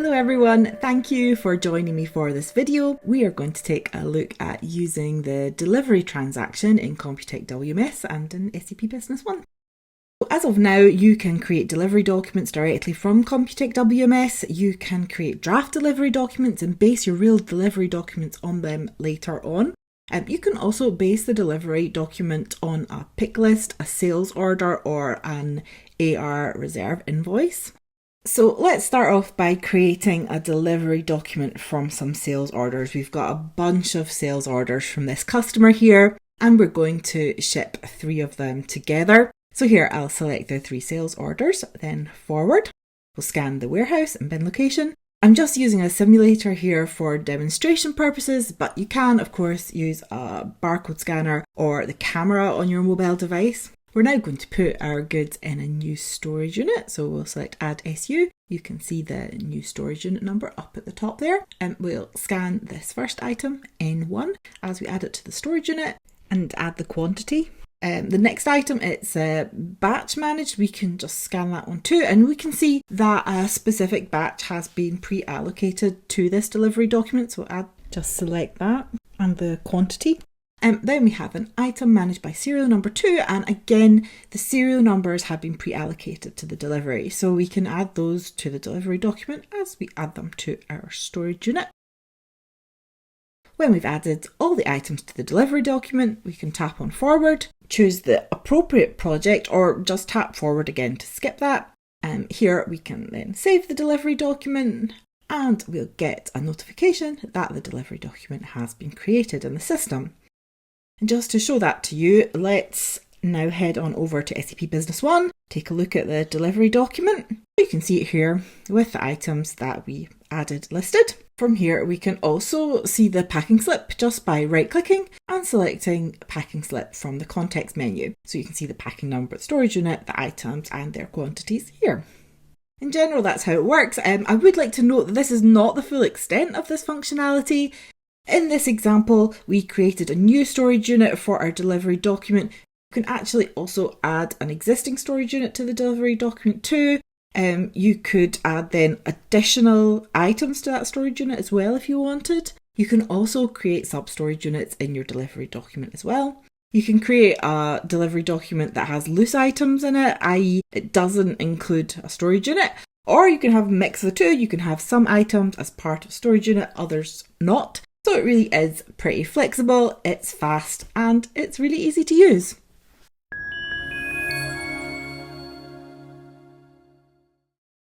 Hello everyone, thank you for joining me for this video. We are going to take a look at using the delivery transaction in CompuTec WMS and in SAP Business One. As of now, you can create delivery documents directly from CompuTec WMS. You can create draft delivery documents and base your real delivery documents on them later on. You can also base the delivery document on a pick list, a sales order, or an AR reserve invoice. So let's start off by creating a delivery document from some sales orders. We've got a bunch of sales orders from this customer here, and we're going to ship 3 of them together. So here I'll select the 3 sales orders, then forward. We'll scan the warehouse and bin location. I'm just using a simulator here for demonstration purposes, but you can of course use a barcode scanner or the camera on your mobile device. We're now going to put our goods in a new storage unit, so we'll select Add SU. You can see the new storage unit number up at the top there, and we'll scan this first item, N1, as we add it to the storage unit and add the quantity. The next item, it's batch managed. We can just scan that one too, and we can see that a specific batch has been pre-allocated to this delivery document, so just select that and the quantity. Then we have an item managed by serial number 2, and again the serial numbers have been pre-allocated to the delivery, so we can add those to the delivery document as we add them to our storage unit. When we've added all the items to the delivery document, we can tap on forward, choose the appropriate project, or just tap forward again to skip that. Here we can then save the delivery document, and we'll get a notification that the delivery document has been created in the system. And just to show that to you, let's now head on over to SAP Business One, take a look at the delivery document. You can see it here with the items that we added listed. From here, we can also see the packing slip just by right-clicking and selecting packing slip from the context menu. So you can see the packing number, the storage unit, the items and their quantities here. In general, that's how it works. I would like to note that this is not the full extent of this functionality. In this example, we created a new storage unit for our delivery document. You can actually also add an existing storage unit to the delivery document too. You could add then additional items to that storage unit as well if you wanted. You can also create sub-storage units in your delivery document as well. You can create a delivery document that has loose items in it, i.e. it doesn't include a storage unit. Or you can have a mix of the two. You can have some items as part of storage unit, others not. So it really is pretty flexible, it's fast, and it's really easy to use.